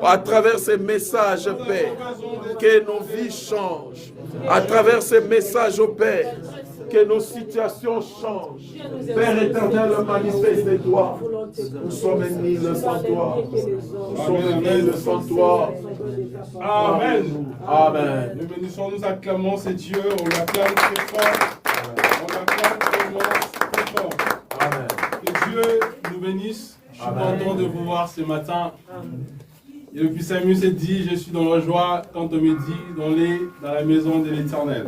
À travers ces messages, Père, que nos vies changent. À travers ces messages, au Père, que nos situations changent. Père éternel, manifeste-toi. Nous sommes nuls sans toi. Nous sommes nuls sans toi. Amen. Amen. Nous bénissons, nous acclamons ce Dieu, on l'acclame très fort. On l'acclame très fort. Amen. Que Dieu nous bénisse. Je suis content de vous voir ce matin. Et depuis 5 minutes, c'est dit, je suis dans la joie quand on me dit dans la maison de l'Éternel.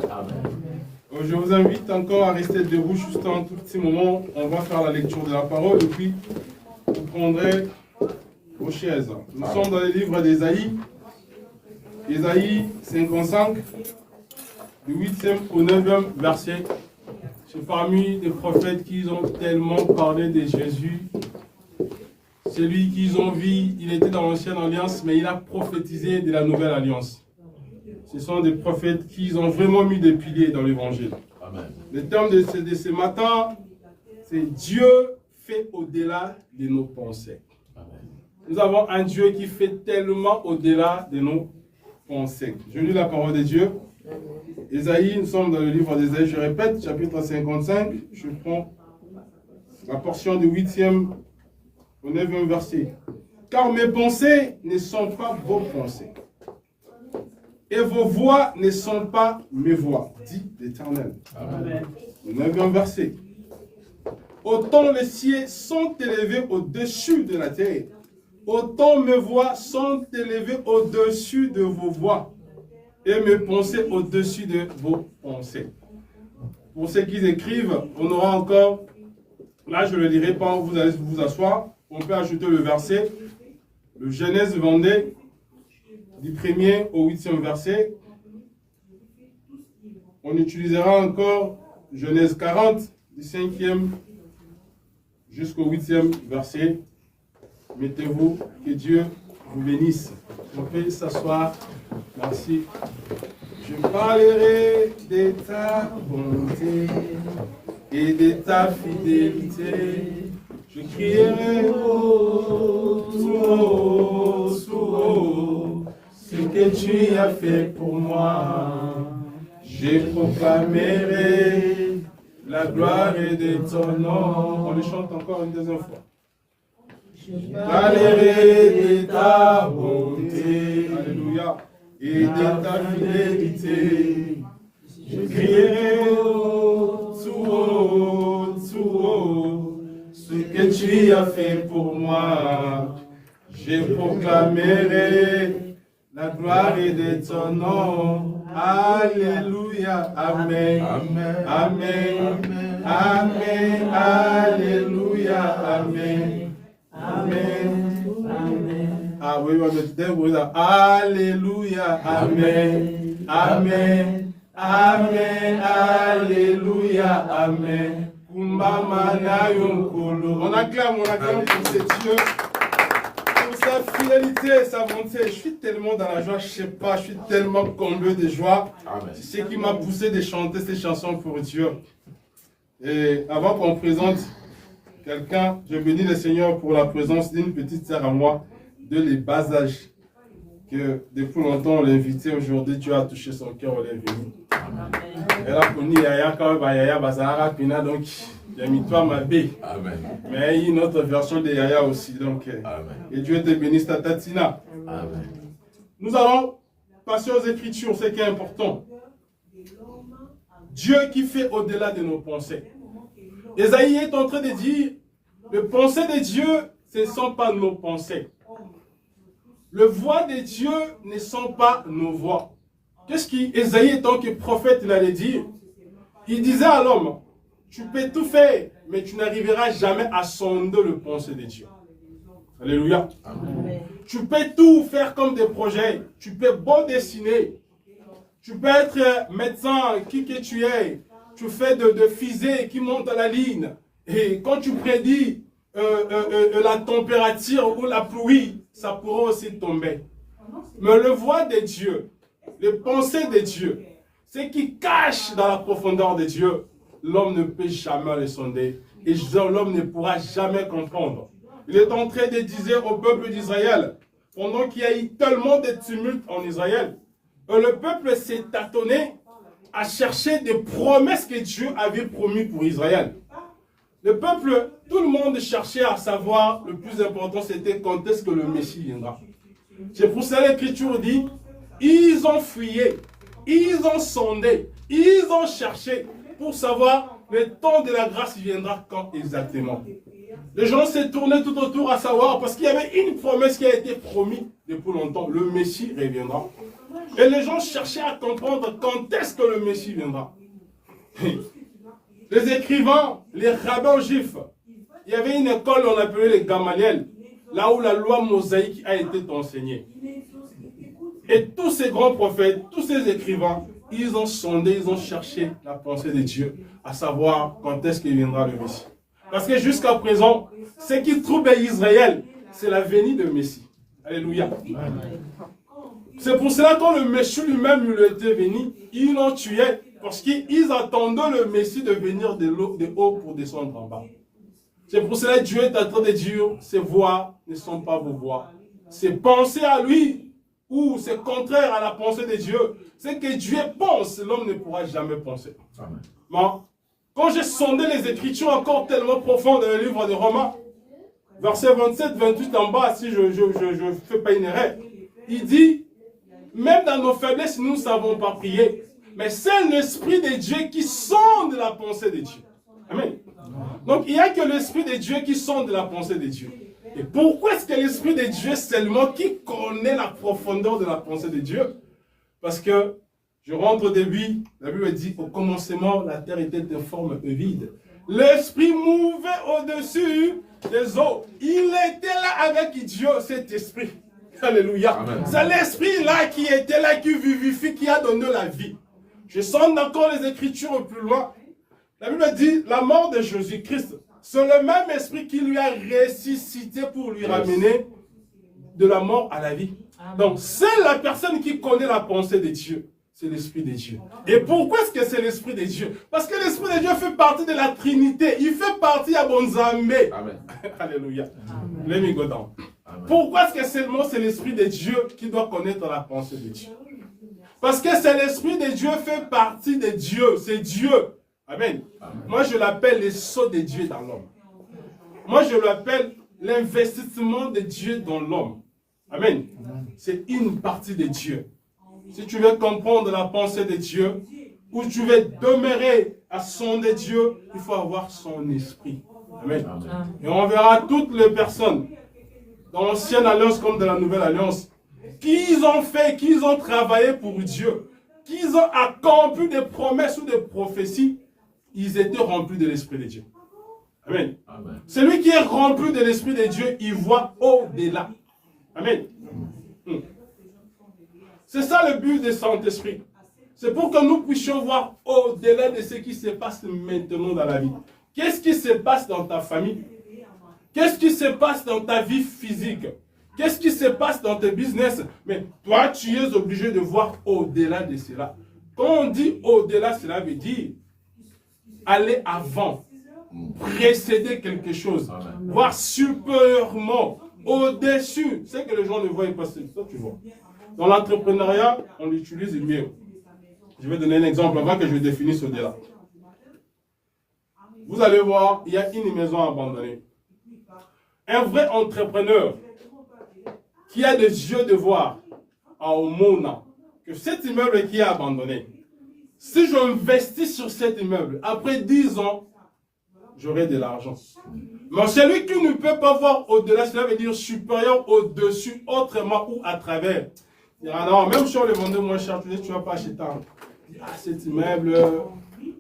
Je vous invite encore à rester debout juste un tout petit moment. On va faire la lecture de la parole et puis vous prendrez vos chaises. Nous sommes dans le livre d'Ésaïe. Ésaïe 55, du 8e au 9e verset. C'est parmi les prophètes qui ont tellement parlé de Jésus. Celui qu'ils ont vu, il était dans l'ancienne alliance, mais il a prophétisé de la nouvelle alliance. Ce sont des prophètes qui ont vraiment mis des piliers dans l'évangile. Le terme de ce matin, c'est Dieu fait au-delà de nos pensées. Amen. Nous avons un Dieu qui fait tellement au-delà de nos pensées. Je lis la parole de Dieu. Ésaïe, nous sommes dans le livre d'Ésaïe, je répète, chapitre 55. Je prends la portion du 8e au 9e verset. Car mes pensées ne sont pas vos pensées, et vos voix ne sont pas mes voix, dit l'Éternel. Le 9e verset. Autant les cieux sont élevés au-dessus de la terre, autant mes voix sont élevées au-dessus de vos voix, et mes pensées au-dessus de vos pensées. Pour ceux qui écrivent, on aura encore, là je ne le lirai pas, vous allez vous asseoir. On peut ajouter le verset, le Genèse 22, du 1er au 8e verset. On utilisera encore Genèse 40, du 5e jusqu'au 8e verset. Mettez-vous, que Dieu vous bénisse. On peut s'asseoir. Merci. Je parlerai de ta bonté et de ta fidélité. Je crierai tout haut, ce que tu as fait pour moi. Je proclamerai la gloire de ton nom. On le chante encore une deuxième fois. Je parlerai de ta bonté, alléluia, et de ta fidélité. Je crierai tout haut, ce que tu as fait pour moi. Je proclamerai la gloire de ton nom. Alléluia, amen, amen, amen, amen, alléluia, amen, amen, amen. Ah oui, on va mettre alléluia, amen, amen, amen, alléluia, amen. On acclame pour ce Dieu, pour sa fidélité et sa bonté. Je suis tellement dans la joie, je ne sais pas, je suis tellement comblé de joie. C'est ce qui m'a poussé de chanter ces chansons pour Dieu. Et avant qu'on présente quelqu'un, je bénis le Seigneur pour la présence d'une petite sœur à moi, de les bas âges, que depuis longtemps on l'a invitée. Aujourd'hui, Dieu a touché son cœur, on l'a invitée. Elle a connu Yaya quand Yaya Bazara Pina, donc j'ai mis toi ma B. Amen. Mais il y a une autre version de Yaya aussi. Donc, amen. Et Dieu te bénisse, Tatatina. Amen. Nous allons passer aux Écritures, ce qui est important. Dieu qui fait au-delà de nos pensées. Ésaïe est en train de dire, les pensées de Dieu, ce ne sont pas nos pensées. Les voix de Dieu ne sont pas nos voix. Qu'est-ce qu'Ésaïe, en tant que prophète, il allait dire? Il disait à l'homme, tu peux tout faire, mais tu n'arriveras jamais à sonder le pensée de Dieu. Alléluia. Amen. Tu peux tout faire comme des projets. Tu peux beau dessiner. Tu peux être médecin, qui que tu es. Tu fais de fusées qui montent à la ligne. Et quand tu prédis la température ou la pluie, ça pourra aussi tomber. Mais le voix de Dieu, les pensées de Dieu, ce qui cache dans la profondeur de Dieu, l'homme ne peut jamais le sonder. Et l'homme ne pourra jamais comprendre. Il est en train de dire au peuple d'Israël, pendant qu'il y a eu tellement de tumultes en Israël, le peuple s'est tâtonné à chercher des promesses que Dieu avait promis pour Israël. Le peuple, tout le monde cherchait à savoir, le plus important c'était quand est-ce que le Messie viendra. C'est pour ça que l'Écriture dit, ils ont fouillé, ils ont sondé, ils ont cherché pour savoir le temps de la grâce viendra quand exactement. Les gens s'est tournés tout autour à savoir, parce qu'il y avait une promesse qui a été promise depuis longtemps, le Messie reviendra. Et les gens cherchaient à comprendre quand est-ce que le Messie viendra. Les écrivains, les rabbins juifs, il y avait une école on appelait les Gamaliel, là où la loi mosaïque a été enseignée. Et tous ces grands prophètes, tous ces écrivains, ils ont sondé, ils ont cherché la pensée de Dieu, à savoir quand est-ce qu'il viendra le Messie. Parce que jusqu'à présent, ce qui trouble Israël, c'est la venue de Messie. Alléluia. C'est pour cela que quand le Messie lui-même il était venu, ils l'ont tué parce qu'ils attendaient le Messie de venir de haut pour descendre en bas. C'est pour cela que Dieu est en train de dire, ces voix ne sont pas vos voix. C'est penser à lui ou c'est contraire à la pensée de Dieu. C'est que Dieu pense, l'homme ne pourra jamais penser. Bon. Quand j'ai sondé les Écritures encore tellement profondes dans le livre de Romains, verset 27, 28 en bas, si je ne fais pas une erreur, il dit, même dans nos faiblesses, nous ne savons pas prier. Mais c'est l'Esprit de Dieu qui sonde la pensée de Dieu. Amen. Donc, il n'y a que l'Esprit de Dieu qui sonde la pensée de Dieu. Et pourquoi est-ce que l'Esprit de Dieu seulement qui connaît la profondeur de la pensée de Dieu? Parce que, je rentre au début, la Bible dit, au commencement, la terre était informe et vide. L'Esprit mouvait au-dessus des eaux. Il était là avec Dieu, cet Esprit. Alléluia. C'est l'Esprit là qui était là, qui vivifie, qui a donné la vie. Je sens encore les Écritures plus loin. La Bible dit, la mort de Jésus-Christ, c'est le même Esprit qui lui a ressuscité pour lui ramener de la mort à la vie. Donc, c'est la personne qui connaît la pensée de Dieu. C'est l'Esprit de Dieu. Et pourquoi est-ce que c'est l'Esprit de Dieu? Parce que l'Esprit de Dieu fait partie de la Trinité. Il fait partie à Bonzamé. Amen. Alléluia. Let me go down. Pourquoi est-ce que seulement c'est l'Esprit de Dieu qui doit connaître la pensée de Dieu? Parce que c'est l'Esprit de Dieu fait partie de Dieu. C'est Dieu. Amen. Moi, je l'appelle le sceau de Dieu dans l'homme. Moi, je l'appelle l'investissement de Dieu dans l'homme. Amen. C'est une partie de Dieu. Si tu veux comprendre la pensée de Dieu, ou tu veux demeurer à sonder Dieu, il faut avoir son esprit. Amen. Et on verra toutes les personnes, dans l'ancienne alliance comme dans la nouvelle alliance, qu'ils ont fait, qu'ils ont travaillé pour Dieu, qu'ils ont accompli des promesses ou des prophéties, ils étaient remplis de l'Esprit de Dieu. Amen. Celui qui est rempli de l'Esprit de Dieu, il voit au-delà. Amen. C'est ça le but du Saint-Esprit. C'est pour que nous puissions voir au-delà de ce qui se passe maintenant dans la vie. Qu'est-ce qui se passe dans ta famille? Qu'est-ce qui se passe dans ta vie physique? Qu'est-ce qui se passe dans tes business? Mais toi, tu es obligé de voir au-delà de cela. Quand on dit au-delà, cela veut dire aller avant, précéder quelque chose, voir supérieurement, au-dessus. C'est que les gens ne voient pas, ça tu vois. Dans l'entrepreneuriat, on l'utilise mieux. Je vais donner un exemple avant que je définisse au-delà. Vous allez voir, il y a une maison abandonnée. Un vrai entrepreneur qui a des yeux de voir à Omona que cet immeuble qui est abandonné, si j'investis sur cet immeuble, après 10 ans, j'aurai de l'argent. Mais celui qui ne peut pas voir au-delà, cela veut dire supérieur, au-dessus, autrement ou à travers. Il dira non, même si on le vendait moins cher, tu ne vas pas acheter. Ah, cet immeuble,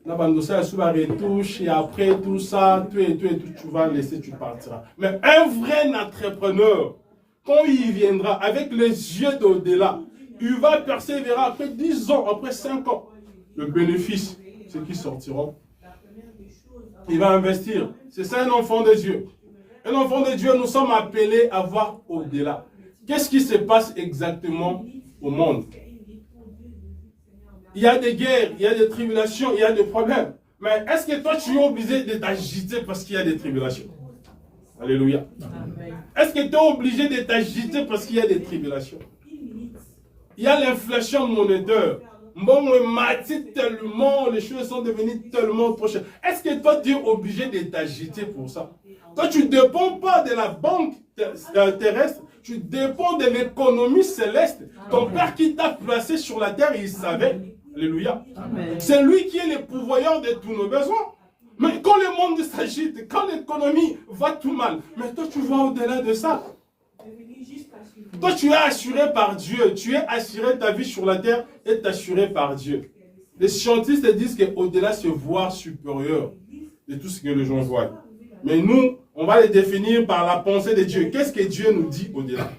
la bande de ça, sous la retouche, et après tout ça, tout, tu vas laisser, tu partiras. Mais un vrai entrepreneur, quand il viendra avec les yeux d'au-delà, il va persévérer après 10 ans, après 5 ans. Le bénéfice, c'est qui sortiront. Il va investir. C'est ça un enfant de Dieu. Un enfant de Dieu, nous sommes appelés à voir au-delà. Qu'est-ce qui se passe exactement au monde? Il y a des guerres, il y a des tribulations, il y a des problèmes. Mais est-ce que toi, tu es obligé de t'agiter parce qu'il y a des tribulations? Alléluia. Amen. Est-ce que tu es obligé de t'agiter parce qu'il y a des tribulations? Il y a l'inflation monétaire. Bon, tellement, les choses sont devenues tellement trop chères. Est-ce que toi, tu es obligé de t'agiter pour ça? Toi, tu ne dépends pas de la banque terrestre, tu dépends de l'économie céleste. Ton Père qui t'a placé sur la terre, il savait. Alléluia. C'est lui qui est le pourvoyeur de tous nos besoins. Mais quand le monde s'agite, quand l'économie va tout mal, mais toi, tu vois au-delà de ça. Toi, tu es assuré par Dieu. Tu es assuré, ta vie sur la terre est assurée par Dieu. Les scientifiques disent qu'au-delà, c'est voir supérieur de tout ce que les gens voient. Mais nous, on va les définir par la pensée de Dieu. Qu'est-ce que Dieu nous dit au-delà?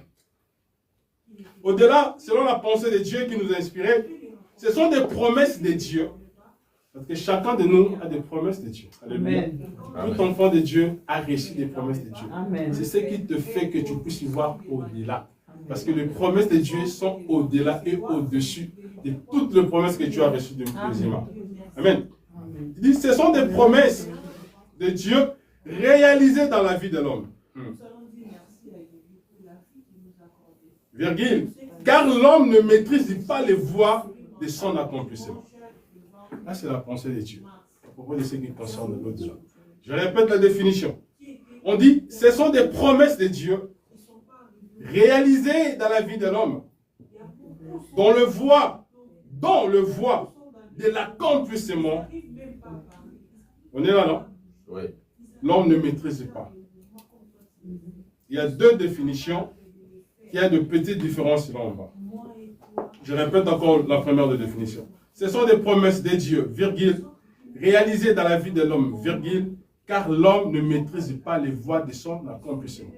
Au-delà, selon la pensée de Dieu qui nous a inspirés, ce sont des promesses de Dieu. Parce que chacun de nous a des promesses de Dieu. Alléluia. Tout enfant de Dieu a reçu des promesses de Dieu. C'est ce qui te fait que tu puisses y voir au-delà. Parce que les promesses de Dieu sont au-delà et au-dessus de toutes les promesses que tu as reçues de musulmans. Amen. Il dit, ce sont des promesses de Dieu réalisées dans la vie de l'homme. Virgule. Car l'homme ne maîtrise pas les voies de son accomplissement. Là, c'est la pensée de Dieu. À propos de ce qui concerne l'au-delà. Je répète la définition. On dit, ce sont des promesses de Dieu réalisées dans la vie de l'homme, dont le voie de l'accomplissement. On est là, non? Oui. L'homme ne maîtrise pas. Il y a deux définitions. Il y a de petites différences là en bas. Je répète encore la première de définition. Ce sont des promesses de Dieu, virgule, réalisées dans la vie de l'homme, virgule, car l'homme ne maîtrise pas les voies de son accomplissement.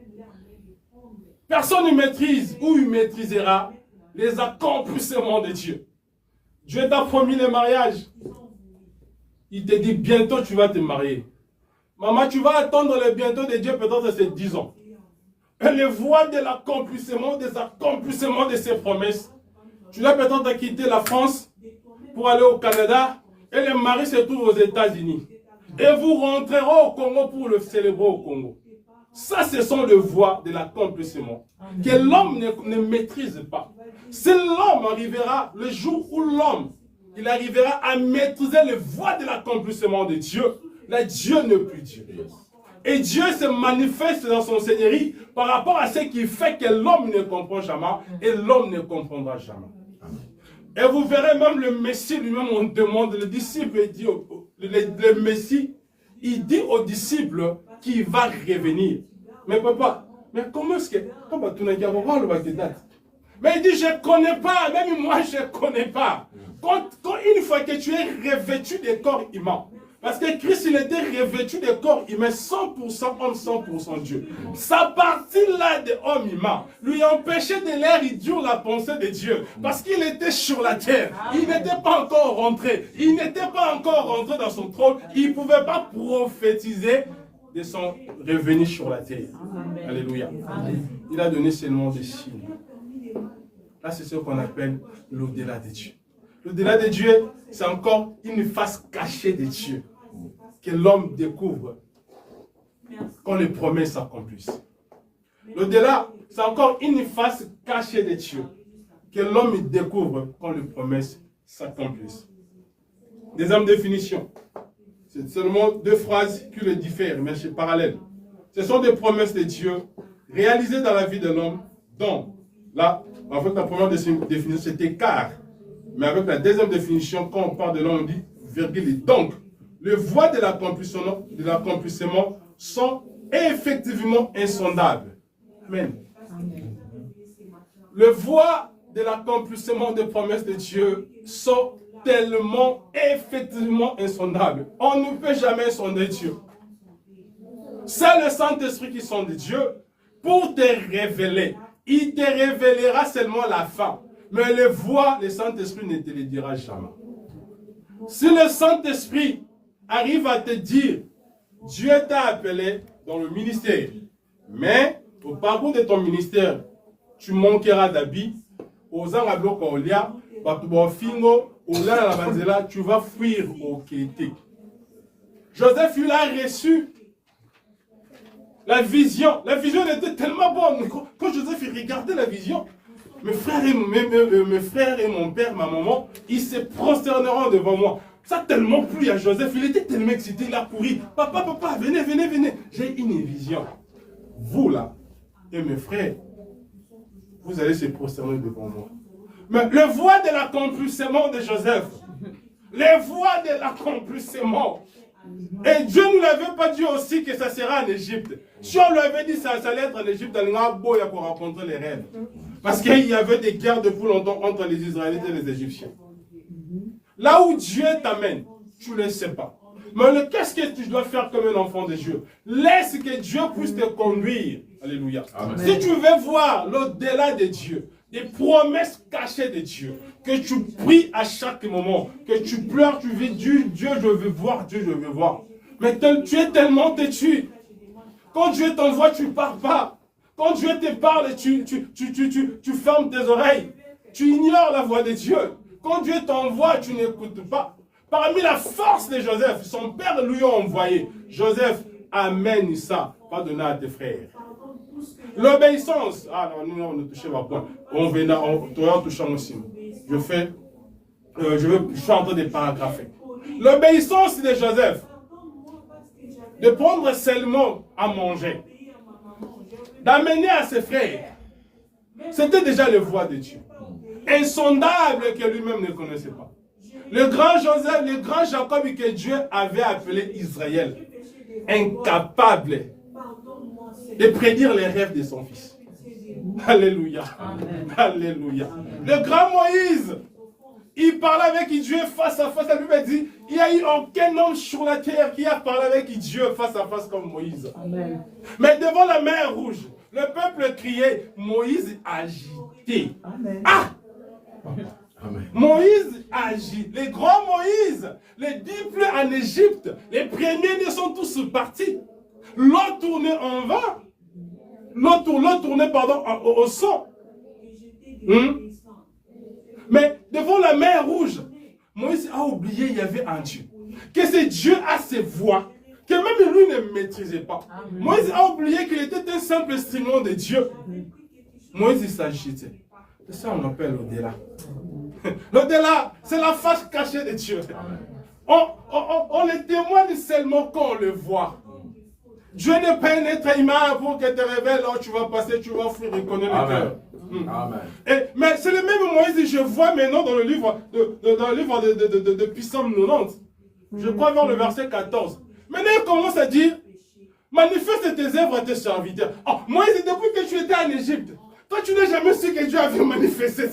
Personne ne maîtrise ou il maîtrisera les accomplissements de Dieu. Dieu t'a promis le mariage. Il te dit bientôt tu vas te marier. Maman, tu vas attendre le bientôt de Dieu, peut-être c'est 10 ans. Et les voies de l'accomplissement, des accomplissements de ses promesses. Tu dois peut-être quitter la France pour aller au Canada et le mari se trouve aux États-Unis. Et vous rentrerez au Congo pour le célébrer au Congo. Ça, ce sont les voies de l'accomplissement que l'homme ne maîtrise pas. Si l'homme arrivera, le jour où l'homme, il arrivera à maîtriser les voies de l'accomplissement de Dieu, là, Dieu n'est plus Dieu. Et Dieu se manifeste dans son seigneurie par rapport à ce qui fait que l'homme ne comprend jamais et l'homme ne comprendra jamais. Et vous verrez même le Messie lui-même, on demande, le disciple, il dit le Messie, il dit aux disciples qu'il va revenir. Mais papa, mais comment est-ce que... Mais il dit, je ne connais pas, même moi je ne connais pas. Quand une fois que tu es revêtu des corps humains, parce que Christ, il était revêtu de corps humain, 100% homme, 100% Dieu. Sa partie-là de homme humain lui empêchait de réduire la pensée de Dieu. Parce qu'il était sur la terre. Il n'était pas encore rentré. Il n'était pas encore rentré dans son trône. Il ne pouvait pas prophétiser de son revenu sur la terre. Amen. Alléluia. Amen. Il a donné seulement des signes. Là, c'est ce qu'on appelle l'au-delà de Dieu. L'au-delà de Dieu, c'est encore une face cachée de Dieu que l'homme découvre quand les promesses s'accomplissent. L'au-delà, c'est encore une face cachée de Dieu que l'homme découvre quand les promesses s'accomplissent. Deuxième définition. C'est seulement deux phrases qui le diffèrent, mais c'est parallèle. Ce sont des promesses de Dieu réalisées dans la vie de l'homme, dont, là, en fait, la première définition, c'était car. Mais avec la deuxième définition, quand on parle de l'homme, on dit virgule. Donc, les voies de l'accomplissement sont effectivement insondables. Amen. Les voies de l'accomplissement des promesses de Dieu sont tellement effectivement insondables. On ne peut jamais sonder Dieu. C'est le Saint-Esprit qui sonde Dieu pour te révéler. Il te révélera seulement la fin. Mais les voies, le Saint-Esprit ne te les dira jamais. Si le Saint-Esprit arrive à te dire, Dieu t'a appelé dans le ministère, mais au parcours de ton ministère, tu manqueras d'habits, tu vas fuir au Kété. Joseph, il a reçu La vision était tellement bonne. Quand Joseph il regardait la vision, mes frères et mon père, ma maman, ils se prosterneront devant moi. Ça a tellement plu à Joseph, il était tellement excité, il a couru. Papa, venez. J'ai une vision. Vous là, et mes frères, vous allez se prosterner devant moi. Mais le voie de l'accomplissement de Joseph, les voies de l'accomplissement. Et Dieu ne nous avait pas dit aussi que ça sera en Égypte. Si on lui avait dit que ça allait être en Égypte, on a beau pour rencontrer les rêves. Parce qu'il y avait des guerres depuis longtemps entre les Israélites et les Égyptiens. Là où Dieu t'amène, tu ne le sais pas. Mais qu'est-ce que tu dois faire comme un enfant de Dieu? Laisse que Dieu puisse te conduire. Alléluia. Amen. Si tu veux voir l'au-delà de Dieu, des promesses cachées de Dieu, que tu pries à chaque moment, que tu pleures, tu dis Dieu, je veux voir, Dieu, je veux voir. Mais tu es tellement têtu. Quand Dieu t'envoie, tu ne pars pas. Quand Dieu te parle, tu fermes tes oreilles. Tu ignores la voix de Dieu. Quand Dieu t'envoie, tu n'écoutes pas. Parmi la force de Joseph, son père lui a envoyé. Joseph, amène ça, pas donner à tes frères. L'obéissance. Ah non, ne touchez pas point. On touchant aussi. Je suis en train de paragrapher. L'obéissance de Joseph, de prendre seulement à manger, d'amener à ses frères, c'était déjà la voie de Dieu. Insondable que lui-même ne connaissait pas. Le grand Joseph, le grand Jacob que Dieu avait appelé Israël, incapable de prédire les rêves de son fils. Alléluia. Amen. Alléluia. Amen. Le grand Moïse, il parlait avec Dieu face à face. La Bible dit, il n'y a eu aucun homme sur la terre qui a parlé avec Dieu face à face comme Moïse. Amen. Mais devant la mer Rouge, le peuple criait, Moïse agité. Amen. Ah! Amen. Moïse agit. Les grands Moïse, les 10 plaies en Égypte, les premiers sont tous partis. L'eau tournait en vain. L'eau tournait, au sang. Mais devant la mer Rouge, Moïse a oublié qu'il y avait un Dieu. Que ce Dieu a ses voix, que même lui ne maîtrisait pas. Amen. Moïse a oublié qu'il était un simple instrument de Dieu. Moïse s'agitait. C'est ça qu'on appelle l'au-delà. L'au-delà, c'est la face cachée de Dieu. On le témoigne seulement quand on le voit. Dieu n'est pas un être humain pour que te révèle, oh, tu vas passer, tu vas fuir, reconnaître le cœur. Mais c'est le même Moïse, je vois maintenant dans le livre de Psaume 90. Je crois vers le verset 14. Maintenant, il commence à dire, manifeste tes œuvres à tes serviteurs. Oh, Moïse, depuis que tu étais en Égypte, toi, tu n'as jamais su que Dieu avait manifesté.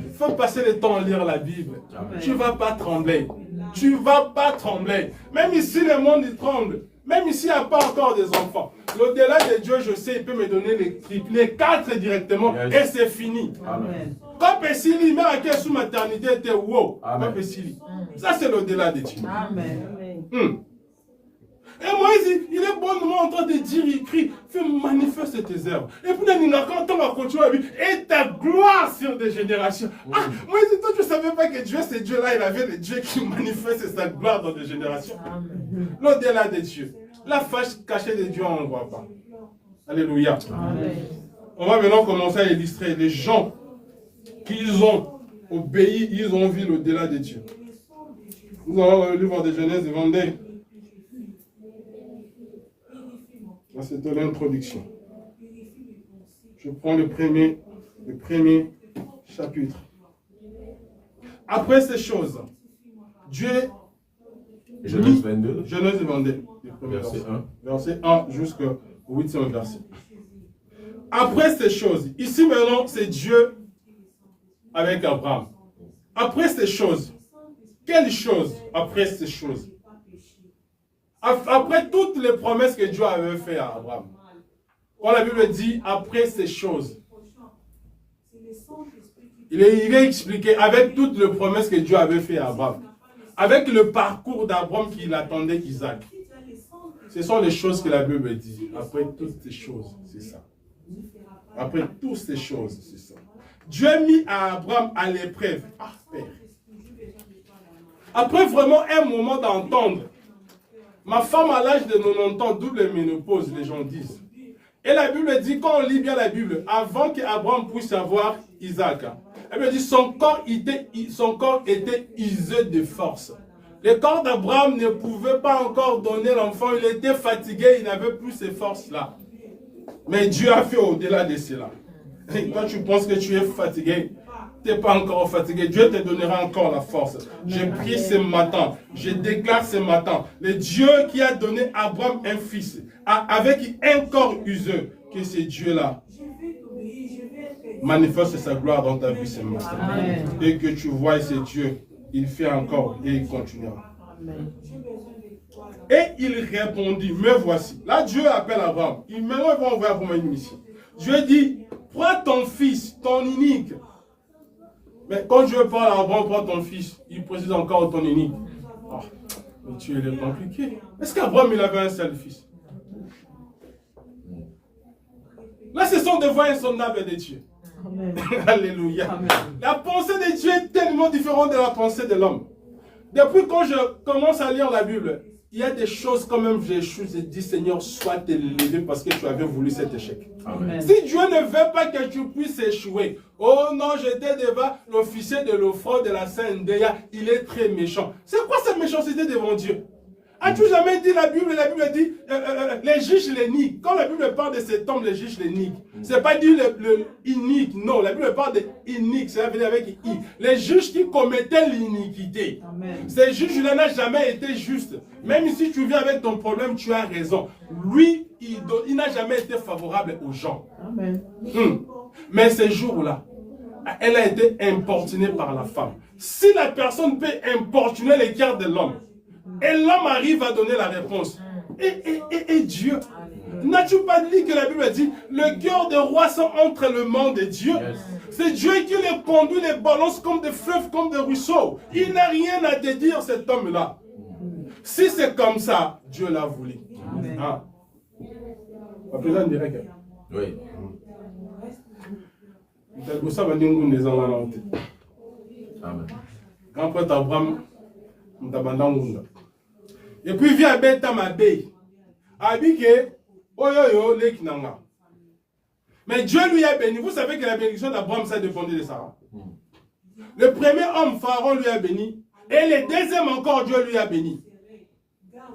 Il faut passer le temps à lire la Bible. Amen. Tu ne vas pas trembler. Tu ne vas pas trembler. Même ici, le monde il tremble. Même ici, il n'y a pas encore des enfants. L'au-delà de Dieu, je sais, il peut me donner les 4 directement. Yes. Et c'est fini. Amen. Quand Pessili, même à quelle sous maternité était wow. Quand Pessili. Ça, c'est l'au-delà de Dieu. Amen. Et Moïse, il est bonnement en train de dire, il crie, fais manifeste tes œuvres. Et puis, quand on va continuer à vivre, et ta gloire sur des générations. Oui. Ah, Moïse, toi, tu ne savais pas que Dieu, ce Dieu-là, il avait le Dieu qui manifeste sa gloire dans des générations. L'au-delà de Dieu. La face cachée de Dieu, on ne voit pas. Alléluia. Amen. On va maintenant commencer à illustrer les gens qui ont obéi, ils ont vu l'au-delà de Dieu. Nous allons le livre de Genèse et Vendée. C'était l'introduction. Je prends le premier chapitre. Après ces choses, Dieu... Genèse 22. Genèse 22. Verset 1 jusqu'au 8e verset. Après ces choses, ici maintenant, c'est Dieu avec Abraham. Après ces choses, quelles choses après ces choses? Après toutes les promesses que Dieu avait faites à Abraham. Quand la Bible dit après ces choses, il est expliqué avec toutes les promesses que Dieu avait faites à Abraham. Avec le parcours d'Abraham qu'il attendait Isaac. Ce sont les choses que la Bible dit. Après toutes ces choses, c'est ça. Après toutes ces choses, c'est ça. Dieu a mis à Abraham à l'épreuve. Ah, Père. Après vraiment un moment d'entendre. Ma femme à l'âge de 90 ans, double ménopause, les gens disent. Et la Bible dit, quand on lit bien la Bible, avant qu'Abraham puisse avoir Isaac, elle me dit son corps était usé de force. Le corps d'Abraham ne pouvait pas encore donner l'enfant, il était fatigué, il n'avait plus ces forces-là. Mais Dieu a fait au-delà de cela. Et quand tu penses que tu es fatigué, tu n'es pas encore fatigué, Dieu te donnera encore la force. Je prie ce matin, je déclare ce matin, le Dieu qui a donné à Abraham un fils, avec un corps useux, que ce Dieu-là manifeste sa gloire dans ta vie ce matin. Et que tu vois ce Dieu, il fait encore et il continuera. Et il répondit, me voici. Là, Dieu appelle Abraham. Il va envoyer Abraham une mission. Dieu dit, prends ton fils, ton unique. Mais quand Dieu parle à Abraham, prends ton fils, il précise encore ton unique. Oh, mais tu es compliqué. Est-ce qu'Abraham, il avait un seul fils? Là, ce sont des voies insondables de Dieu. Amen. Alléluia. Amen. La pensée de Dieu est tellement différente de la pensée de l'homme. Depuis quand je commence à lire la Bible, il y a des choses quand même, j'échoue, je dis Seigneur, sois élevé parce que tu avais voulu cet échec. Amen. Si Dieu ne veut pas que tu puisses échouer, oh non, j'étais devant l'officier de l'offrande de la Sainte-Déa, il est très méchant. C'est quoi cette méchanceté devant Dieu? As-tu jamais dit la Bible dit, les juges les nient. Quand la Bible parle de cet homme, les juges les nient. C'est pas dit le inique, non. La Bible parle de inique, c'est avec I. Les juges qui commettaient l'iniquité. Ces juges-là n'ont jamais été justes. Même si tu viens avec ton problème, tu as raison. Lui, il n'a jamais été favorable aux gens. Amen. Mais ces jours-là, elle a été importunée par la femme. Si la personne peut importuner les cœurs de l'homme, et l'homme arrive à donner la réponse. Et Dieu, n'as-tu pas dit que la Bible dit, le cœur des rois sont entre le monde de Dieu? C'est Dieu qui les conduit, les balance comme des fleuves, comme des ruisseaux. Il n'a rien à te dire, cet homme-là. Si c'est comme ça, Dieu l'a voulu. Ah. La présidente dirait que... Oui. Amen. Quand prêtre Abraham, et puis vient Beta Mabé. Abike, oyoyo, lekinanga. Mais Dieu lui a béni. Vous savez que la bénédiction d'Abraham, ça dépendait de Sarah. Le premier homme, Pharaon, lui a béni. Et le deuxième encore, Dieu lui a béni.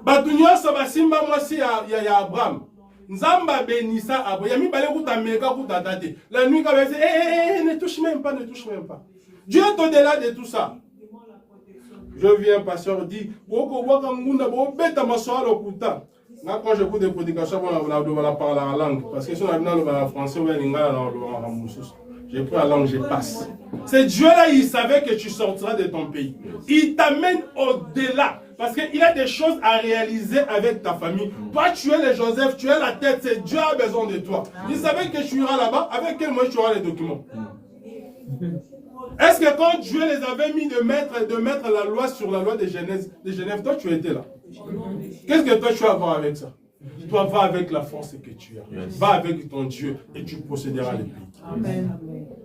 Batunyo Sabasimba, moi aussi, il y a Abraham. Nzamba bénissa Abraham. Yami balé kuta meka kuta date. La nuit, quand il dit, ne touche même pas, ne touche même pas. Dieu est au-delà de tout ça. Je viens, pasteur, dit, quand j'écoute des prédications, on va parler en langue. Parce que si on a en français, j'ai pris la langue, je passe. C'est Dieu là, il savait que tu sortiras de ton pays. Il t'amène au-delà. Parce qu'il a des choses à réaliser avec ta famille. Toi, tu es le Joseph, tu es la tête, c'est Dieu a besoin de toi. Il savait que tu iras là-bas, avec quel moyen tu auras les documents. Est-ce que quand Dieu les avait mis de mettre la loi sur la loi de Genève, toi tu étais là? Qu'est-ce que toi tu vas avoir avec ça? Toi va avec la force que tu as. Va avec ton Dieu et tu posséderas le pays. Amen.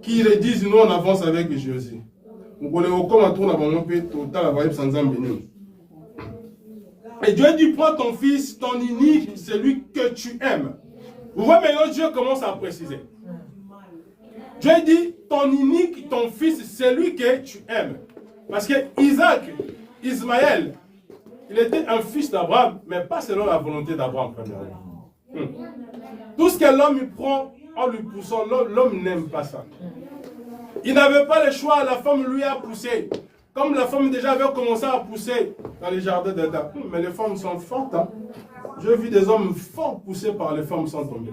Qui le disent, nous on avance avec Jésus. Et Dieu dit, prends ton fils, ton unique, celui que tu aimes. Vous voyez maintenant, Dieu commence à préciser. Dieu dit, ton unique, ton fils, c'est lui que tu aimes. Parce que Ismaël, il était un fils d'Abraham, mais pas selon la volonté d'Abraham, premièrement. Tout ce que l'homme prend en lui poussant, l'homme n'aime pas ça. Il n'avait pas le choix, la femme lui a poussé. Comme la femme déjà avait commencé à pousser dans les jardins d'Éden. Mais les femmes sont fortes. Hein? J'ai vu des hommes forts poussés par les femmes sans tomber.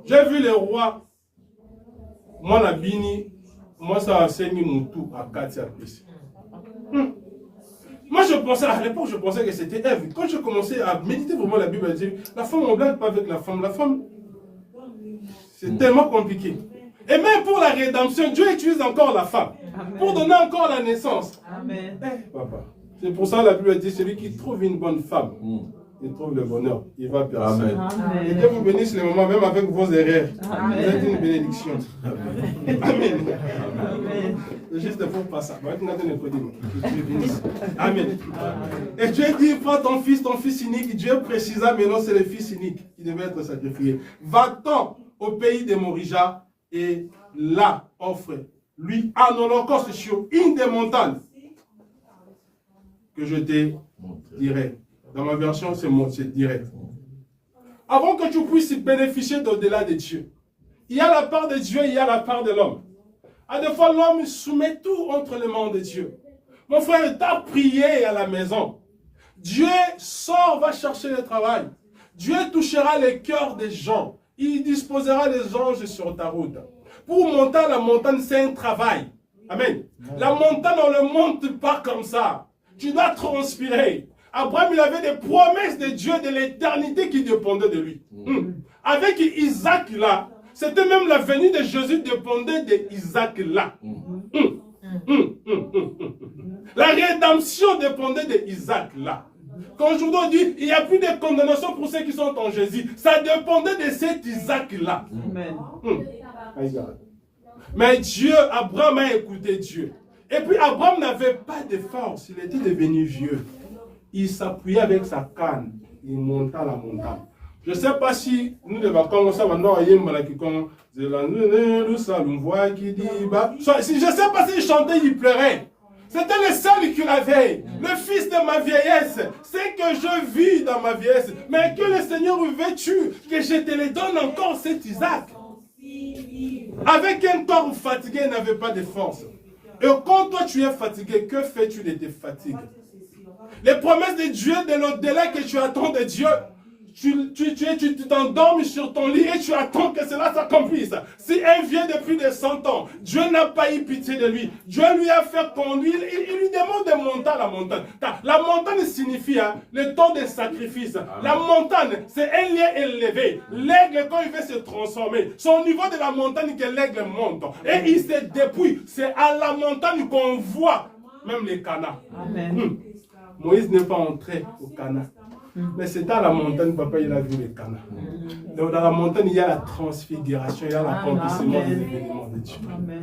J'ai vu les rois. Moi, la bini, moi, ça a saigné mon tout à 4 plus. Moi, je pensais, à l'époque, je pensais que c'était Ève. Quand je commençais à méditer vraiment la Bible, je dis, la femme, on ne blague pas avec la femme. La femme, c'est tellement compliqué. Et même pour la rédemption, Dieu utilise encore la femme. Amen. Pour donner encore la naissance. Amen. Papa. C'est pour ça que la Bible dit, celui qui trouve une bonne femme il trouve le bonheur. Il va percer. Amen. Et Dieu vous bénisse les moments, même avec vos erreurs. Amen. Vous êtes une bénédiction. Amen. Amen. Amen. C'est juste pour passer. Amen. Et Dieu dit, prends ton fils unique. Dieu précisa, mais non, c'est le fils unique qui devait être sacrifié. Va-t'en au pays des Morija et là, offre-lui un holocauste sur une des montagnes que je te dirai. Dans ma version, c'est direct. Avant que tu puisses bénéficier d'au-delà de Dieu, il y a la part de Dieu, il y a la part de l'homme. À des fois, l'homme soumet tout entre les mains de Dieu. Mon frère, tu as prié à la maison. Dieu sort, va chercher le travail. Dieu touchera les cœurs des gens. Il disposera les anges sur ta route. Pour monter à la montagne, c'est un travail. Amen. La montagne, on ne le monte pas comme ça. Tu dois transpirer. Abraham, il avait des promesses de Dieu de l'éternité qui dépendaient de lui. Avec Isaac là, c'était même la venue de Jésus dépendait d'Isaac là. La rédemption dépendait d'Isaac là. Quand je vous dis, il n'y a plus de condamnation pour ceux qui sont en Jésus. Ça dépendait de cet Isaac là. Mais Dieu, Abraham a écouté Dieu. Et puis Abraham n'avait pas de force, il était devenu vieux. Il s'appuyait avec sa canne, il monta la montagne. Je ne sais pas si nous devons commencer à voir je ne sais pas s'il chantait, il pleurait. C'était le seul qu'il avait, le fils de ma vieillesse. C'est que je vis dans ma vieillesse. Mais que le Seigneur veux-tu que je te le donne encore cet Isaac. Avec un corps fatigué, il n'avait pas de force. Et quand toi tu es fatigué, que fais-tu de tes fatigues? Les promesses de Dieu, de l'au-delà que tu attends de Dieu, tu t'endormes sur ton lit et tu attends que cela s'accomplisse. Si un vient de plus de 100 ans, Dieu n'a pas eu pitié de lui. Dieu lui a fait conduire, il lui demande de monter à la montagne. La montagne signifie le temps de sacrifice. Amen. La montagne, c'est un lieu élevé. L'aigle, quand il veut se transformer, c'est au niveau de la montagne que l'aigle monte. Et il se dépouille. C'est à la montagne qu'on voit même les canards. Amen. Moïse n'est pas entré au Canaan. Mais c'est dans la montagne, papa, il a vu les canards. Donc dans la montagne, il y a la transfiguration, il y a l'accomplissement des événements de Dieu. Amen.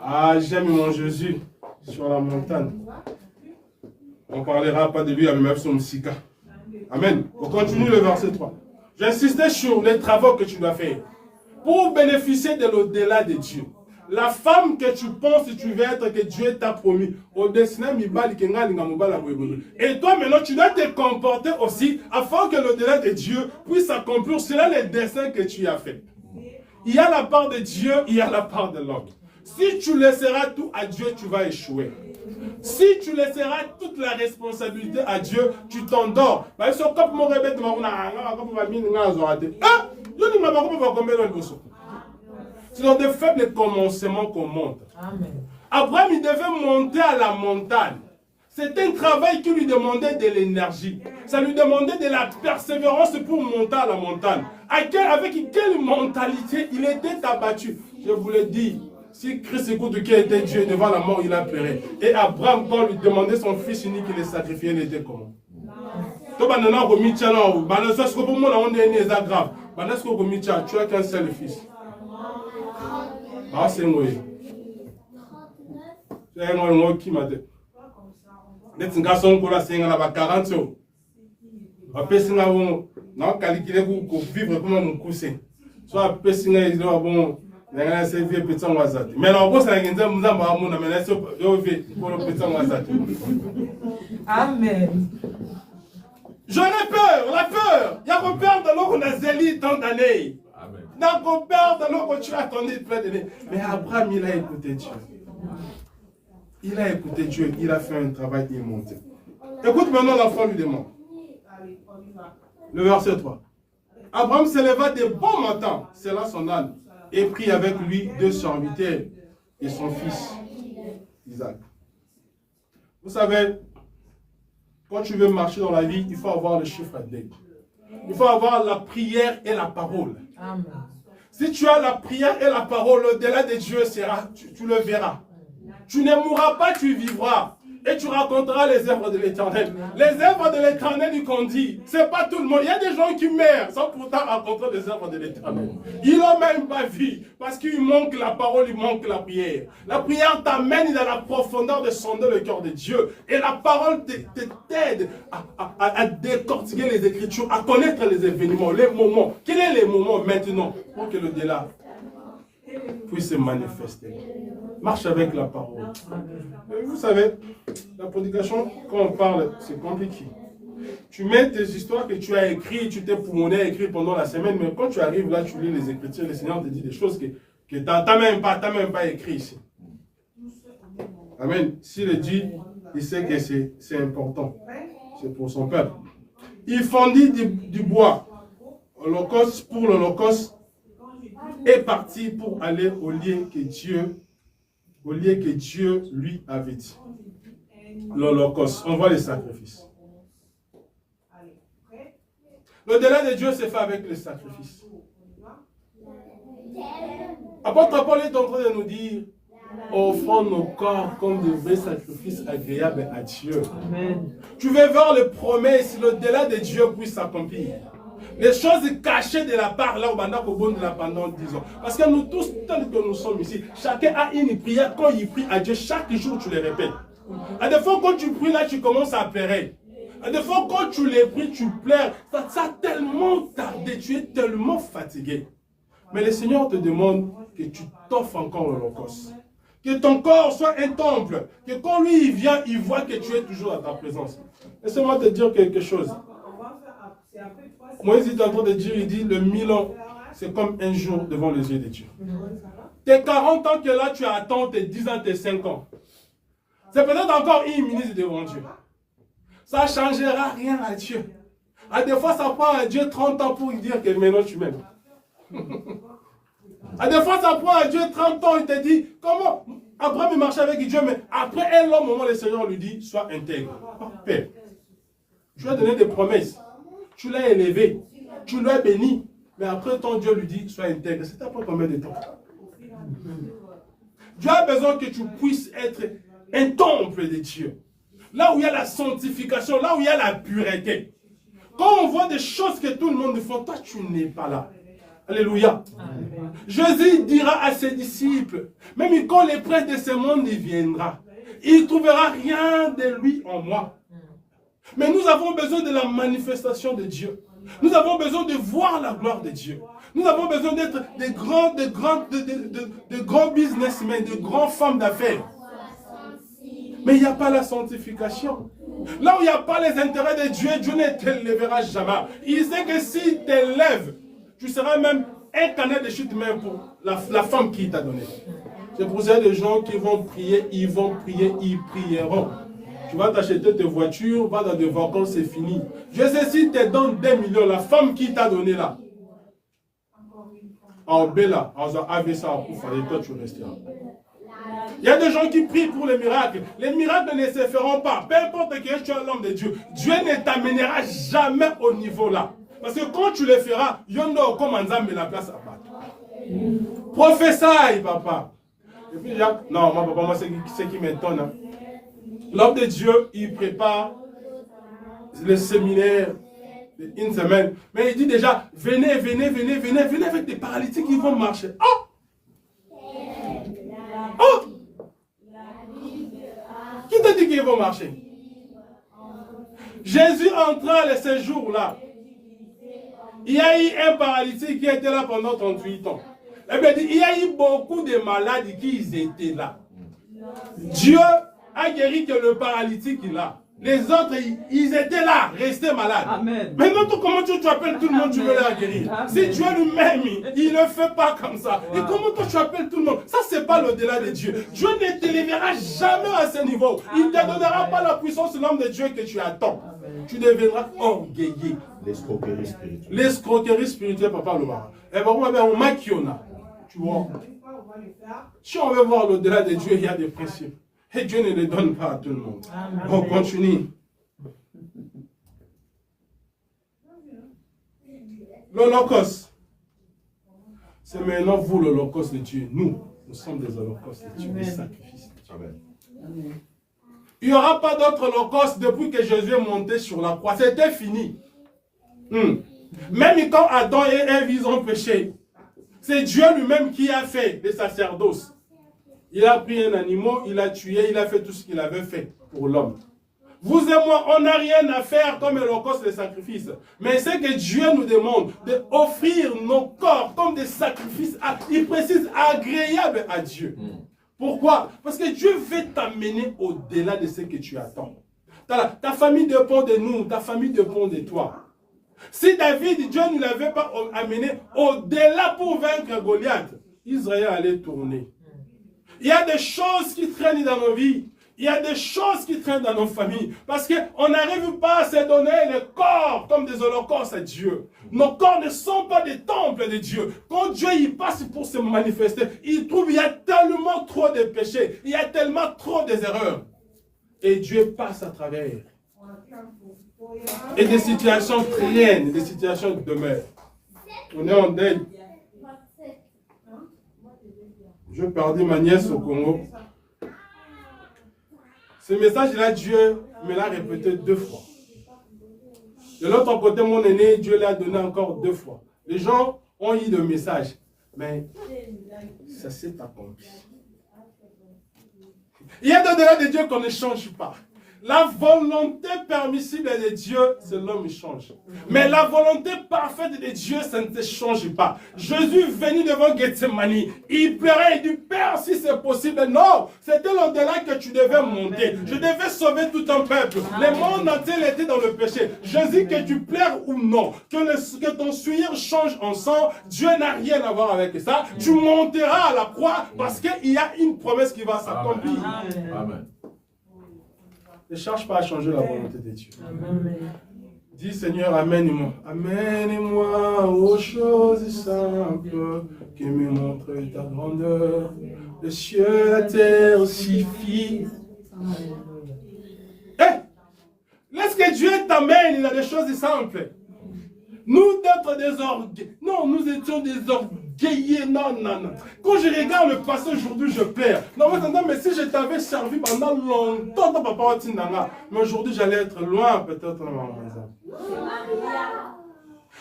Ah, j'aime mon Jésus sur la montagne. On ne parlera pas de lui à même son Sika. Amen. On continue le verset 3. J'insistais sur les travaux que tu dois faire pour bénéficier de l'au-delà de Dieu. La femme que tu penses que tu veux être, que Dieu t'a promis. Et toi maintenant, tu dois te comporter aussi afin que l'au-delà de Dieu puisse accomplir cela les desseins que tu as fait. Il y a la part de Dieu, il y a la part de l'homme. Si tu laisseras tout à Dieu, tu vas échouer. Si tu laisseras toute la responsabilité à Dieu, tu t'endors. C'est dans de faibles commencements qu'on monte. Amen. Abraham, il devait monter à la montagne. C'est un travail qui lui demandait de l'énergie. Ça lui demandait de la persévérance pour monter à la montagne. Avec quelle mentalité il était abattu? Je vous l'ai dit, si Christ écoute qui était Dieu devant la mort, il a pleuré. Et Abraham, quand lui demandait son fils unique, il le sacrifiait, il était comment? Tu as qu'un seul fils. Ah, c'est moi. C'est un qui m'a dit. Les garçons qui ont 40 ans. Après, si on a calculé pour vivre comme un coussin. Soit après, si on a dit, bon, on a servi petit en WhatsApp. Mais là, on a dit, on a Amen. J'en ai peur, la peur. Il y a peur de l'eau qu'on a zéli tant d'années. Donc, peur de l'eau que tu as attendu plein d'années. Mais Abraham, il a écouté Dieu. Il a écouté Dieu, il a fait un travail immonté. Écoute maintenant, l'enfant lui demande. Le verset 3. Abraham se leva de bon matin, c'est là son âne, et prit avec lui 2 serviteurs et son fils Isaac. Vous savez, quand tu veux marcher dans la vie, il faut avoir le chiffre d'aigle. Il faut avoir la prière et la parole. Amen. Si tu as la prière et la parole, au-delà de Dieu sera, tu le verras. Tu ne mourras pas, tu vivras. et tu raconteras les œuvres de l'Éternel. Les œuvres de l'Éternel, qu'on dit, c'est pas tout le monde. Il y a des gens qui meurent sans pourtant raconter les œuvres de l'Éternel. Ils n'ont même pas vu parce qu'il manque la parole, il manque la prière. La prière t'amène dans la profondeur de sonder le cœur de Dieu. Et la parole t'aide à décortiquer les Écritures, à connaître les événements, les moments. Quels sont les moments maintenant pour que l'au-delà puisse se manifester? Marche avec la parole. Et vous savez, la prédication, quand on parle, c'est compliqué. Tu mets tes histoires que tu as écrites, tu t'es poumonné à écrire pendant la semaine, mais quand tu arrives là, tu lis les Écritures, le Seigneur te dit des choses que tu n'as même pas écrit ici. Amen. S'il le dit, il sait que c'est important. C'est pour son peuple. Il fondit du bois. Holocauste pour l'Holocauste est parti pour aller au lieu que Dieu lui avait dit. L'Holocauste, on voit les sacrifices. L'au-delà de Dieu se fait avec les sacrifices. Apôtre Paul est en train de nous dire, offrons nos corps comme de vrais sacrifices agréables à Dieu. Amen. Tu veux voir les promesses, l'au-delà de Dieu puisse s'accomplir. Les choses cachées de la part là, au bon de la pendant 10 ans. Parce que nous tous, tant que nous sommes ici, chacun a une prière. Quand il prie à Dieu, chaque jour tu les répètes. À des fois, quand tu pries là, tu commences à pleurer. À des fois, quand tu les pries, tu pleures. Ça a tellement tardé, tu es tellement fatigué. Mais le Seigneur te demande que tu t'offres encore l'Holocauste. Que ton corps soit un temple. Que quand lui il vient, il voit que tu es toujours à ta présence. Laisse-moi te dire quelque chose. Moïse est en train de dire, il dit, le 1000 ans, c'est comme un jour devant les yeux de Dieu. Tes 40 ans que là, tu attends, tes 10 ans, tes 5 ans. C'est peut-être encore une minute devant Dieu. Ça ne changera rien à Dieu. À des fois, ça prend à Dieu 30 ans pour lui dire que maintenant tu m'aimes. À des fois, ça prend à Dieu 30 ans, il te dit, comment Abraham il marchait avec Dieu, mais après un long moment, le Seigneur lui dit, sois intègre. Père, tu as donné des promesses. Tu l'as élevé, tu l'as béni, mais après ton Dieu lui dit, sois intègre. C'est après combien de temps? Dieu a besoin que tu puisses être un temple de Dieu. Là où il y a la sanctification, là où il y a la pureté. Quand on voit des choses que tout le monde fait, toi tu n'es pas là. Alléluia. Amen. Jésus dira à ses disciples, même quand les princes de ce monde il viendra, il ne trouvera rien de lui en moi. Mais nous avons besoin de la manifestation de Dieu. Nous avons besoin de voir la gloire de Dieu. Nous avons besoin d'être de grands businessmen, de grandes femmes d'affaires. Mais il n'y a pas la sanctification. Là où il n'y a pas les intérêts de Dieu, Dieu ne t'élèvera jamais. Il sait que s'il t'élève, tu seras même un canal de chute même pour la femme qui t'a donné. C'est pour ça des gens qui vont prier, ils prieront. Tu vas t'acheter tes voitures, va dans des vacances, c'est fini. Je sais si tu donnes 2 millions, la femme qui t'a donné là. En Bella, en AVC, et toi tu resteras. Il y a des gens qui prient pour les miracles. Les miracles ne se feront pas. Peu importe que tu es l'homme de Dieu, Dieu ne t'amènera jamais au niveau là. Parce que quand tu le feras, il y en a comme un zambé la place à battre. Prophétie, papa. Et puis, non, moi, c'est qui m'étonne. Hein. L'homme de Dieu, il prépare le séminaire une semaine. Mais il dit déjà, venez avec des paralytiques qui vont marcher. Oh! Oh! Qui t'a dit qu'ils vont marcher? Jésus entra ce jour-là. Il y a eu un paralytique qui était là pendant 38 ans. Eh bien, il y a eu beaucoup de malades qui étaient là. Dieu a guéri que le paralytique il a. Les autres, ils étaient là, restés malades. Amen. Maintenant, comment tu appelles tout le monde, tu veux les guérir? Amen. Si Dieu lui-même, il ne le fait pas comme ça. Wow. Et comment toi tu appelles tout le monde? Ça, c'est pas l'au-delà de Dieu. Dieu ne t'élèvera jamais à ce niveau. Il ne te donnera pas la puissance de l'homme de Dieu que tu attends. Amen. Tu deviendras orgueilleux. L'escroquerie spirituelle. L'escroquerie spirituelle, papa le mara. Et ben, on m'a qui on a. Tu vois. Si on veut voir l'au-delà de Dieu, il y a des principes. Et Dieu ne les donne pas à tout le monde. Amen. On continue. L'Holocauste. C'est maintenant vous l'Holocauste de Dieu. Nous sommes des holocaustes de Dieu, des sacrifices de Dieu. Amen. Il n'y aura pas d'autre holocauste depuis que Jésus est monté sur la croix. C'était fini. Même quand Adam et Ève ils ont péché, c'est Dieu lui-même qui a fait le sacerdoce. Il a pris un animal, il a tué, il a fait tout ce qu'il avait fait pour l'homme. Vous et moi, on n'a rien à faire comme l'holocauste, les sacrifices. Mais c'est que Dieu nous demande d'offrir nos corps comme des sacrifices, il précise, agréables à Dieu. Pourquoi? Parce que Dieu veut t'amener au-delà de ce que tu attends. Ta famille dépend de nous, ta famille dépend de toi. Si David, Dieu ne l'avait pas amené au-delà pour vaincre Goliath, Israël allait tourner. Il y a des choses qui traînent dans nos vies. Il y a des choses qui traînent dans nos familles. Parce qu'on n'arrive pas à se donner le corps comme des holocaustes à Dieu. Nos corps ne sont pas des temples de Dieu. Quand Dieu y passe pour se manifester, il trouve qu'il y a tellement trop de péchés. Il y a tellement trop d'erreurs. Et Dieu passe à travers. Et des situations traînent, des situations demeurent. On est en deuil. Je perdis ma nièce au Congo. Ce message-là, Dieu me l'a répété 2 fois. De l'autre côté, mon aîné, Dieu l'a donné encore 2 fois. Les gens ont eu le message, mais ça s'est accompli. Il y a au-delà de Dieu qu'on ne change pas. La volonté permissible de Dieu, c'est l'homme qui change. Mais la volonté parfaite de Dieu, ça ne se change pas. Jésus venu devant Gethsemane, il pleurait, il dit, Père, si c'est possible. Non, c'était l'au-delà que tu devais monter. Je devais sauver tout un peuple. Le monde entier était dans le péché. Jésus, que tu pleures ou non, que ton souillure change en sang, Dieu n'a rien à voir avec ça. Tu monteras à la croix parce qu'il y a une promesse qui va s'accomplir. Amen. Ne cherche pas à changer la volonté de Dieu. Amen. Dis Seigneur, amène-moi. Amène-moi aux choses simples qui me montrent ta grandeur. Le ciel, la terre suffit. Laisse que Dieu t'amène, il a des choses simples. Nous d'être des orgueilleux. Non, nous étions des orgueillés. Non. Quand je regarde le passé aujourd'hui, je pleure. Non, mais si je t'avais servi pendant longtemps, papa, mais aujourd'hui, j'allais être loin, peut-être, dans ma maison.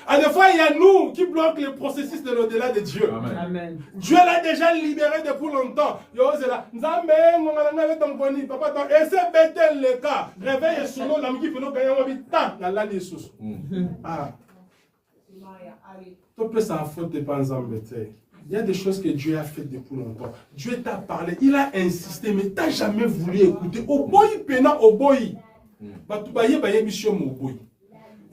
À des fois, il y a nous qui bloquent le processus de l'au-delà de Dieu. Amen. Dieu l'a déjà libéré depuis longtemps. Papa, et c'est Bethel le cas. Réveille son nom, l'ami qui peut nous gagner un habitat dans la Jésus. Il y a des choses que Dieu a faites depuis longtemps. Dieu t'a parlé, il a insisté, mais tu n'as jamais voulu écouter.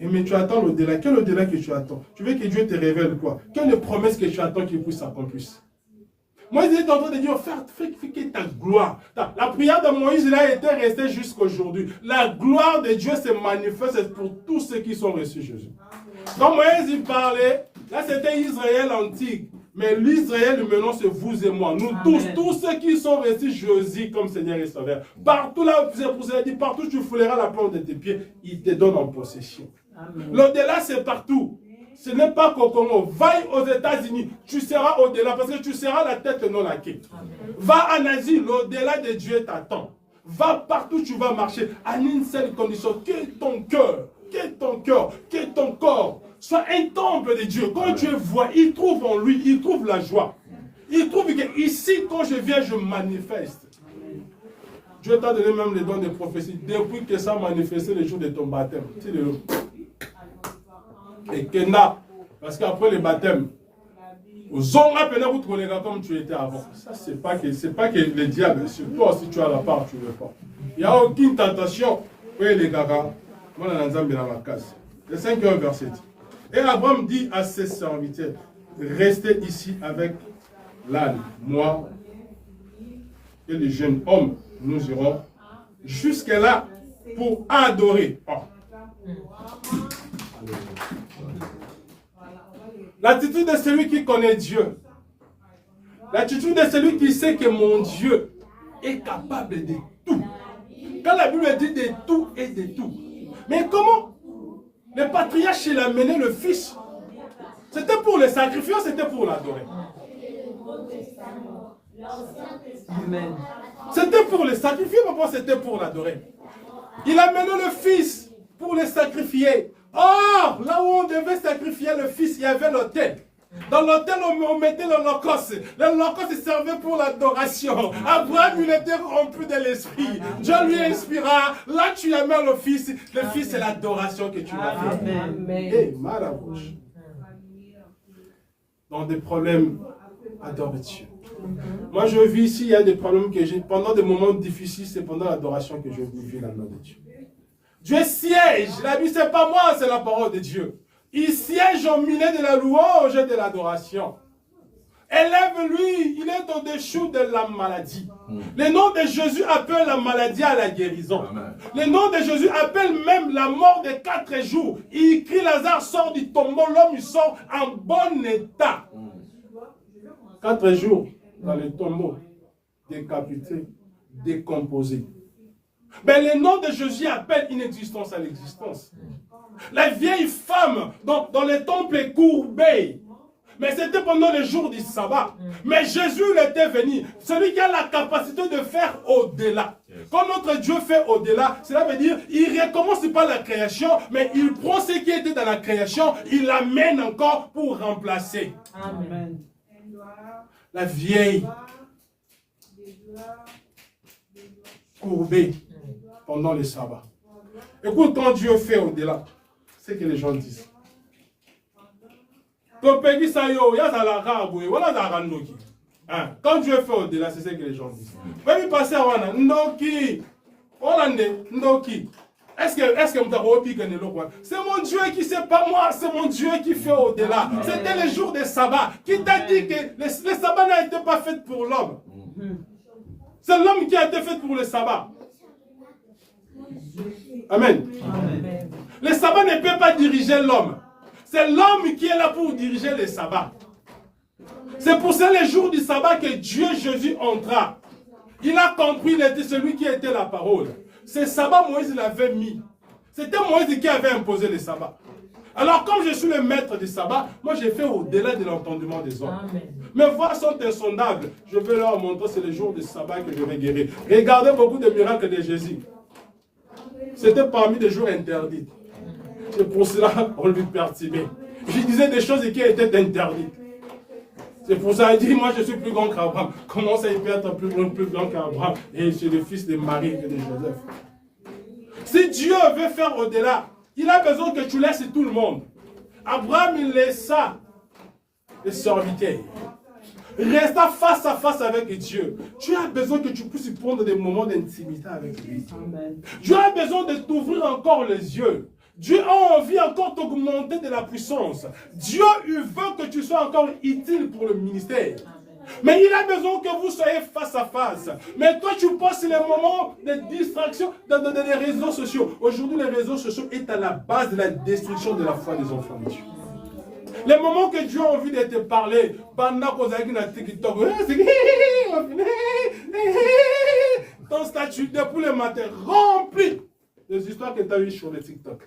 Et mais tu attends l'au-delà. Quel au-delà que tu attends? Tu veux que Dieu te révèle quoi? Quelle promesse que tu attends qu'il puisse s'accomplir? Moïse est en train de dire, fais que ta gloire. La prière de Moïse là était restée jusqu'aujourd'hui. La gloire de Dieu se manifeste pour tous ceux qui sont reçus Jésus. Quand Moïse il parlait, là c'était Israël antique. Mais l'Israël maintenant c'est vous et moi. Nous tous ceux qui sont reçus Jésus comme Seigneur et Sauveur. Partout là, c'est pour ça dit, partout tu fouleras la plante de tes pieds, il te donne en possession. L'au-delà c'est partout. Ce n'est pas qu'au Congo. Va aux États-Unis, tu seras au-delà parce que tu seras la tête non la queue. Va en Asie, l'au-delà de Dieu t'attend. Va partout, tu vas marcher à une seule condition, que ton cœur, que ton corps soit un temple de Dieu. Quand Dieu voit, il trouve en lui, il trouve la joie. Il trouve que ici, quand je viens, je manifeste. Dieu t'a donné même les dons de prophétie depuis que ça a manifesté le jour de ton baptême. Et Kenda, parce qu'après le baptême, aux hommes appelés vous trouvez comme tu étais avant. Ça, c'est pas que le diable, sur toi aussi tu as la part, tu ne veux pas. Il n'y a aucune tentation. Oui, les gars, moi, on a dans ma case. Le 5e verset. Et Abraham dit à ses serviteurs, restez ici avec l'âne, moi et les jeunes hommes, nous irons jusque là pour adorer. L'attitude de celui qui connaît Dieu. L'attitude de celui qui sait que mon Dieu est capable de tout. Quand la Bible dit de tout et de tout. Mais comment? Le patriarche, il a mené le fils. C'était pour le sacrifier, c'était pour l'adorer. Amen. C'était pour le sacrifier, papa, c'était pour l'adorer. Il a mené le fils pour le sacrifier. Or, là où on devait sacrifier le fils, il y avait l'autel. Dans l'autel, on mettait l'holocauste. L'holocauste servait pour l'adoration. Abraham, il était rempli de l'esprit. Dieu lui inspira. Là, tu amènes le fils. Le fils, c'est l'adoration que tu vas faire. Amen. Malabouche. Dans des problèmes, adore Dieu. Moi, je vis ici, il y a des problèmes que j'ai. Pendant des moments difficiles, c'est pendant l'adoration que je vis la main de Dieu. Dieu siège. La vie, c'est pas moi, c'est la parole de Dieu. Il siège au milieu de la louange et de l'adoration. Élève-lui, il est au-dessous de la maladie. Le nom de Jésus appelle la maladie à la guérison. Amen. Le nom de Jésus appelle même la mort de 4 jours. Il crie, Lazare sort du tombeau, l'homme il sort en bon état. 4 jours dans le tombeau, décapité, décomposé. Mais le nom de Jésus appelle une existence à l'existence. La vieille femme dans le temple est courbée. Mais c'était pendant le jour du sabbat. Mais Jésus il était venu. Celui qui a la capacité de faire au-delà. Quand notre Dieu fait au-delà, cela veut dire il ne recommence pas la création, mais il prend ce qui était dans la création, il l'amène encore pour remplacer. Amen. La vieille courbée pendant le sabbat. Écoute, quand Dieu fait au-delà, c'est que les gens disent. Quand Dieu fait au-delà, c'est ce que les gens disent. Même passer à Wana, Ndoki, Hollandais, Ndoki. Est-ce que c'est mon Dieu qui, c'est pas moi, c'est mon Dieu qui fait au-delà. C'était le jour des sabbats. Qui t'a dit que le sabbat n'a été pas fait pour l'homme? C'est l'homme qui a été fait pour le sabbat. Amen. Amen. Le sabbat ne peut pas diriger l'homme. C'est l'homme qui est là pour diriger le sabbat. C'est pour ça le jour du sabbat que Dieu Jésus entra. Il a compris, il était celui qui était la parole. Ce sabbat, Moïse l'avait mis. C'était Moïse qui avait imposé le sabbat. Alors, comme je suis le maître du sabbat, moi j'ai fait au-delà de l'entendement des hommes. Amen. Mes voix sont insondables. Je vais leur montrer, c'est le jour du sabbat que je vais guérir. Regardez beaucoup de miracles de Jésus. C'était parmi les jours interdits. Et pour cela, on lui perturbait. Je disais des choses qui étaient interdites. C'est pour ça qu'il dit, moi je suis plus grand qu'Abraham. Comment ça il peut être plus grand qu'Abraham? Et c'est le fils de Marie et de Joseph. Si Dieu veut faire au-delà, il a besoin que tu laisses tout le monde. Abraham, il laissa les serviteurs. Resta face à face avec Dieu. Tu as besoin que tu puisses prendre des moments d'intimité avec lui. Amen. Dieu a besoin de t'ouvrir encore les yeux. Dieu a envie encore d'augmenter de la puissance. Dieu il veut que tu sois encore utile pour le ministère. Mais il a besoin que vous soyez face à face. Mais toi, tu passes les moments de distraction dans les réseaux sociaux. Aujourd'hui, les réseaux sociaux sont à la base de la destruction de la foi des enfants de Dieu. Les moments que Dieu a envie de te parler, pendant qu'on a dit TikTok, ton statut depuis le matin rempli des histoires que tu as eues sur le TikTok.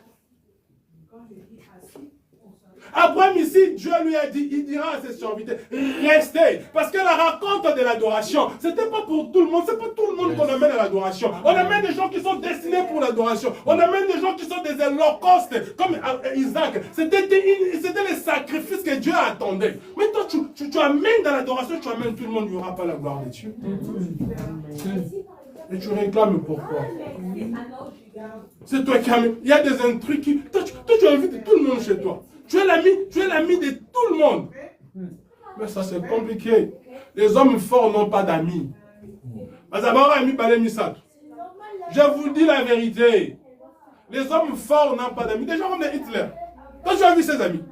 Abraham ici, Dieu lui a dit, il dira à ses serviteurs, restez. Parce que la raconte de l'adoration, ce n'était pas pour tout le monde, c'est pas tout le monde qu'on amène à l'adoration. On amène des gens qui sont destinés pour l'adoration. On amène des gens qui sont des holocaustes, comme Isaac. C'était les sacrifices que Dieu attendait. Mais toi, tu amènes dans l'adoration, tu amènes tout le monde, il n'y aura pas la gloire de Dieu. Et tu réclames pourquoi? C'est toi qui amènes. Il y a des intrigues qui... Toi, tu invites tout le monde chez toi. Tu es l'ami de tout le monde. Mais ça, c'est compliqué. Les hommes forts n'ont pas d'amis. Je vous dis la vérité. Les hommes forts n'ont pas d'amis. Des gens comme Hitler. Toi, tu as vu ses amis.